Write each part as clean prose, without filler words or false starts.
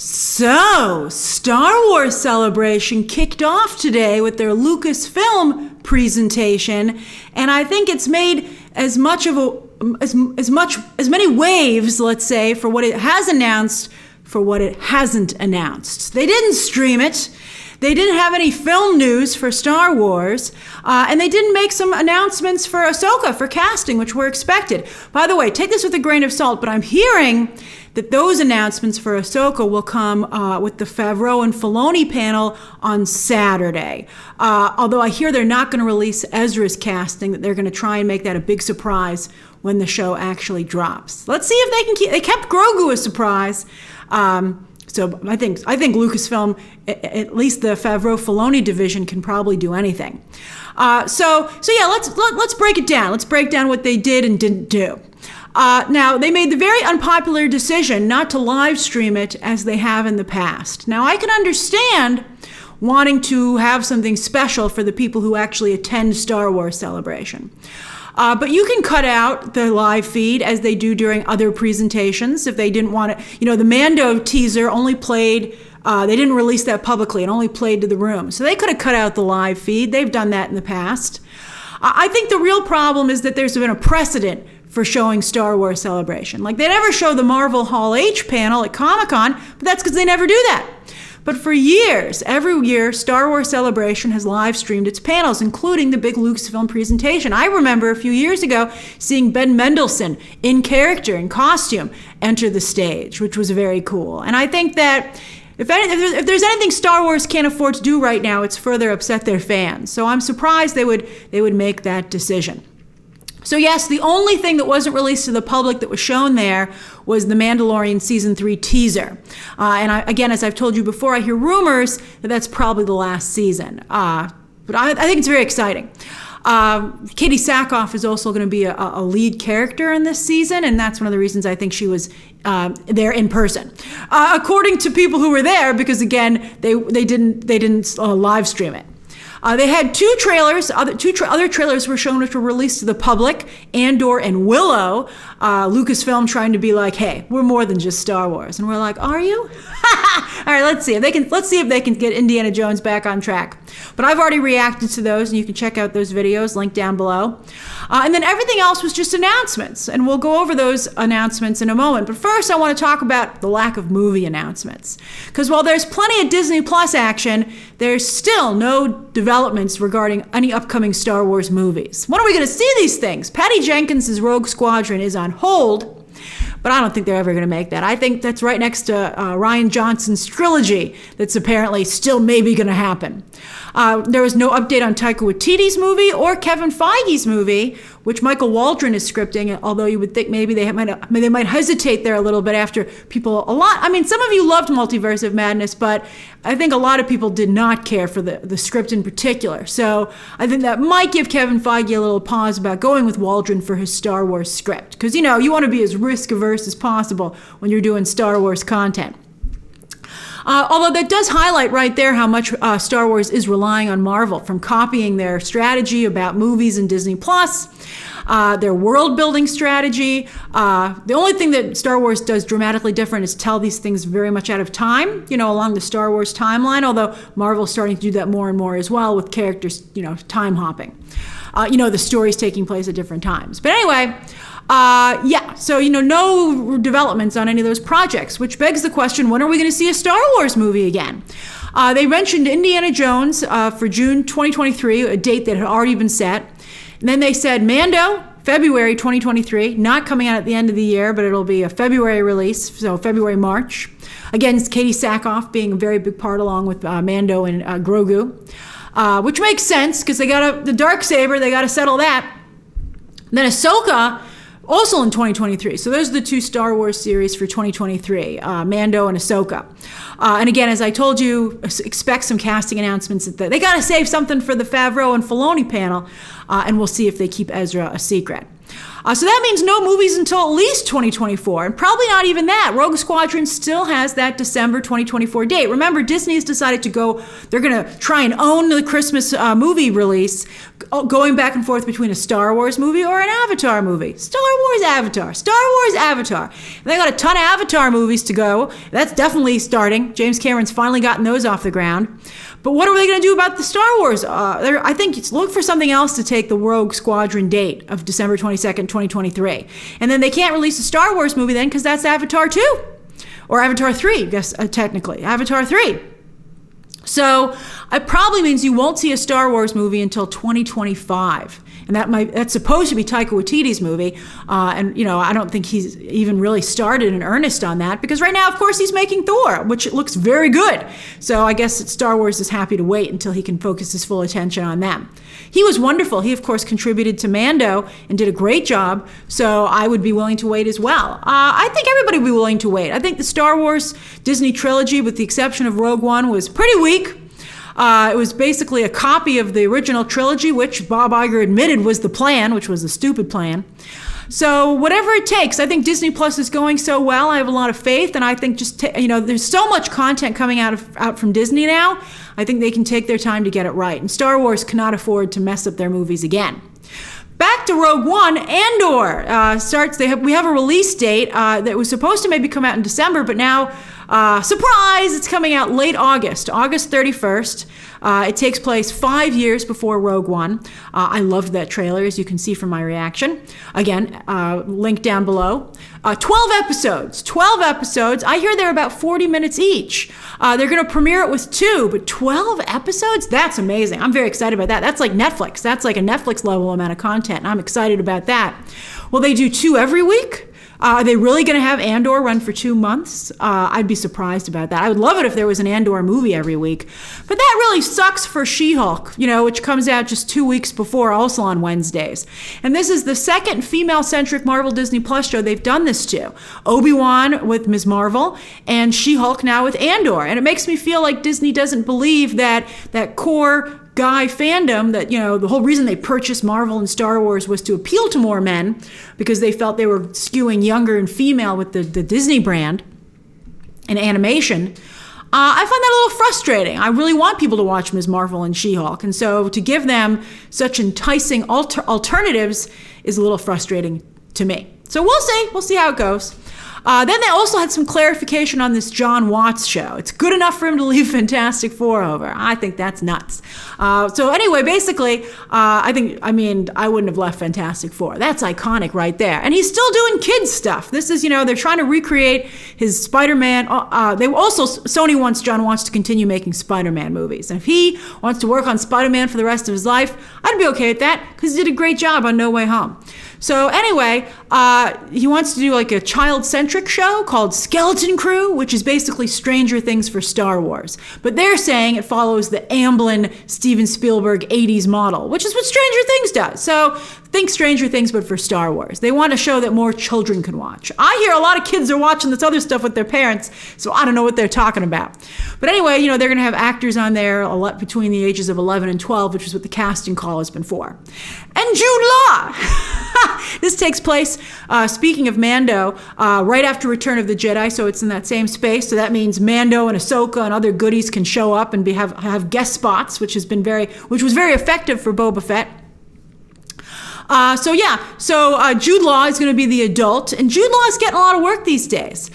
So, Star Wars Celebration kicked off today with their Lucasfilm presentation, and I think it's made as many waves, let's say, for what it has announced for what it hasn't announced. They didn't stream it. They didn't have any film news for Star Wars, and they didn't make some announcements for Ahsoka for casting, which were expected. By the way, take this with a grain of salt, but I'm hearing that those announcements for Ahsoka will come with the Favreau and Filoni panel on Saturday. Although I hear they're not going to release Ezra's casting, that they're going to try and make that a big surprise when the show actually drops. Let's see if they can keep. They kept Grogu a surprise. So I think Lucasfilm, at least the Favreau-Filoni division, can probably do anything. So yeah, let's break it down. Let's break down what they did and didn't do. Now, they made the very unpopular decision not to live stream it as they have in the past. Now, I can understand wanting to have something special for the people who actually attend Star Wars Celebration. But you can cut out the live feed as they do during other presentations if they didn't want to. The Mando teaser only played, they didn't release that publicly. It only played to the room. So they could have cut out the live feed. They've done that in the past. I think the real problem is that there's been a precedent for showing Star Wars Celebration. Like, they never show the Marvel Hall H panel at Comic-Con, but that's because they never do that. But for years, every year, Star Wars Celebration has live streamed its panels, including the big Lucasfilm presentation. I remember a few years ago seeing Ben Mendelsohn in character, in costume, enter the stage, which was very cool. And I think that if there's anything Star Wars can't afford to do right now, it's further upset their fans. So I'm surprised they would make that decision. So yes, the only thing that wasn't released to the public that was shown there was the Mandalorian Season 3 teaser. Again, as I've told you before, I hear rumors that that's probably the last season. But I think it's very exciting. Katie Sackhoff is also going to be a lead character in this season, and that's one of the reasons I think she was there in person. According to people who were there, because again, they didn't live stream it. They had two trailers. Other trailers were shown, which were released to the public. Andor and Willow. Lucasfilm trying to be like, "Hey, we're more than just Star Wars," and we're like, "Are you?" All right, let's see if they can get Indiana Jones back on track. But I've already reacted to those, and you can check out those videos, linked down below. And then everything else was just announcements, and we'll go over those announcements in a moment. But first, I want to talk about the lack of movie announcements, because while there's plenty of Disney Plus action, there's still no developments regarding any upcoming Star Wars movies. When are we going to see these things? Patty Jenkins' Rogue Squadron is on hold, but I don't think they're ever going to make that. I think that's right next to Rian Johnson's trilogy that's apparently still maybe going to happen. There was no update on Taika Waititi's movie or Kevin Feige's movie, which Michael Waldron is scripting, although you would think maybe they might hesitate there a little bit after some of you loved Multiverse of Madness, but I think a lot of people did not care for the script in particular. So I think that might give Kevin Feige a little pause about going with Waldron for his Star Wars script. Because, you want to be as risk-averse as possible when you're doing Star Wars content. Although that does highlight right there how much Star Wars is relying on Marvel, from copying their strategy about movies and Disney Plus, their world-building strategy. The only thing that Star Wars does dramatically different is tell these things very much out of time, along the Star Wars timeline, although Marvel's starting to do that more and more as well with characters, time hopping. The stories taking place at different times. But anyway, so, no developments on any of those projects, which begs the question, when are we going to see a Star Wars movie again? They mentioned Indiana Jones for June 2023, a date that had already been set. And then they said Mando, February 2023, not coming out at the end of the year, but it'll be a February release, so February, March. Again, it's Katie Sackhoff being a very big part along with Mando and Grogu, which makes sense because they got the Darksaber, they got to settle that. And then Ahsoka, also in 2023. So those are the two Star Wars series for 2023, Mando and Ahsoka. And again, as I told you, expect some casting announcements. They got to save something for the Favreau and Filoni panel, and we'll see if they keep Ezra a secret. So that means no movies until at least 2024, and probably not even that. Rogue Squadron still has that December 2024 date. Remember, Disney has decided they're going to try and own the Christmas movie release, going back and forth between a Star Wars movie or an Avatar movie. Star Wars, Avatar. Star Wars, Avatar. And they got a ton of Avatar movies to go. That's definitely starting. James Cameron's finally gotten those off the ground. But what are they going to do about the Star Wars? I think look for something else to take the Rogue Squadron date of December 22nd, 2023. And then they can't release a Star Wars movie then because that's Avatar 2. Or Avatar 3, I guess, technically. Avatar 3. So it probably means you won't see a Star Wars movie until 2025. And that's supposed to be Taika Waititi's movie. And, I don't think he's even really started in earnest on that because right now, of course, he's making Thor, which looks very good. So I guess Star Wars is happy to wait until he can focus his full attention on them. He was wonderful. He, of course, contributed to Mando and did a great job. So I would be willing to wait as well. I think everybody would be willing to wait. I think the Star Wars Disney trilogy, with the exception of Rogue One, was pretty weak. It was basically a copy of the original trilogy, which Bob Iger admitted was the plan, which was a stupid plan. So whatever it takes, I think Disney Plus is going so well. I have a lot of faith, and I think there's so much content coming out from Disney now. I think they can take their time to get it right. And Star Wars cannot afford to mess up their movies again. Back to Rogue One, Andor starts. We have a release date that was supposed to maybe come out in December, but now, surprise, it's coming out late August 31st. It takes place 5 years before Rogue One. I loved that trailer, as you can see from my reaction. Again, link down below. 12 episodes. 12 episodes. I hear they're about 40 minutes each. They're going to premiere it with 2, but 12 episodes? That's amazing. I'm very excited about that. That's like Netflix. That's like a Netflix level amount of content, and I'm excited about that. Will they do 2 every week? Are they really going to have Andor run for 2 months? I'd be surprised about that. I would love it if there was an Andor movie every week. But that really sucks for She-Hulk, which comes out just 2 weeks before, also on Wednesdays. And this is the second female-centric Marvel Disney Plus show they've done this to. Obi-Wan with Ms. Marvel, and She-Hulk now with Andor. And it makes me feel like Disney doesn't believe that core guy fandom, that the whole reason they purchased Marvel and Star Wars was to appeal to more men because they felt they were skewing younger and female with the Disney brand and animation. I find that a little frustrating. I really want people to watch Ms. Marvel and She-Hulk, and so to give them such enticing alternatives is a little frustrating to me. So we'll see how it goes. Then they also had some clarification on this Jon Watts show. It's good enough for him to leave Fantastic Four over. I think that's nuts. So anyway, basically, I wouldn't have left Fantastic Four. That's iconic right there. And he's still doing kids stuff. This is, they're trying to recreate his Spider-Man. Sony wants Jon Watts to continue making Spider-Man movies. And if he wants to work on Spider-Man for the rest of his life, I'd be okay with that because he did a great job on No Way Home. So anyway, he wants to do like a child-centric show called Skeleton Crew, which is basically Stranger Things for Star Wars. But they're saying it follows the Amblin Steven Spielberg 80s model, which is what Stranger Things does. So think Stranger Things, but for Star Wars. They want a show that more children can watch. I hear a lot of kids are watching this other stuff with their parents, so I don't know what they're talking about. But anyway, they're going to have actors on there a lot between the ages of 11 and 12, which is what the casting call has been for. And Jude Law! This takes place, speaking of Mando, right after Return of the Jedi, so it's in that same space. So that means Mando and Ahsoka and other goodies can show up and have guest spots, which was very effective for Boba Fett. So Jude Law is going to be the adult, and Jude Law is getting a lot of work these days.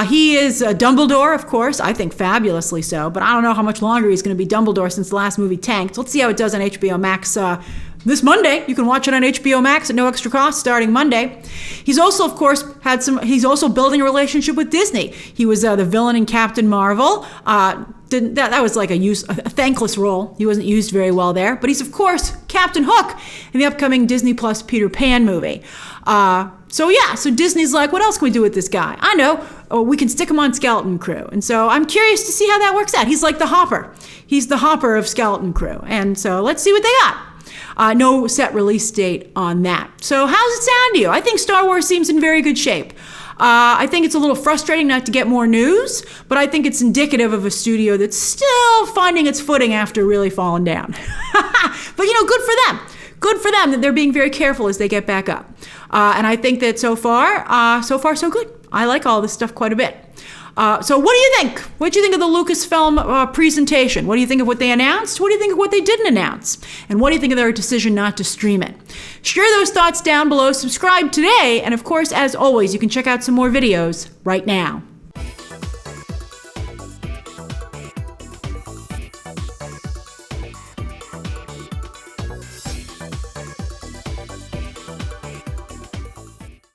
He is Dumbledore, of course, I think fabulously so, but I don't know how much longer he's going to be Dumbledore since the last movie tanked. Let's see how it does on HBO Max this Monday. You can watch it on HBO Max at no extra cost starting Monday. He's also, of course, he's also building a relationship with Disney. He was the villain in Captain Marvel. That was like a thankless role. He wasn't used very well there. But he's, of course, Captain Hook in the upcoming Disney Plus Peter Pan movie. So Disney's like, what else can we do with this guy? I know, we can stick him on Skeleton Crew. And so I'm curious to see how that works out. He's like the Hopper. He's the Hopper of Skeleton Crew. And so let's see what they got. No set release date on that. So how's it sound to you? I think Star Wars seems in very good shape. I think it's a little frustrating not to get more news, but I think it's indicative of a studio that's still finding its footing after really falling down. But good for them. good for them that they're being very careful as they get back up. And I think that so far, so good. I like all this stuff quite a bit. So what do you think? What do you think of the Lucasfilm presentation? What do you think of what they announced? What do you think of what they didn't announce? And what do you think of their decision not to stream it? Share those thoughts down below. Subscribe today. And of course, as always, you can check out some more videos right now.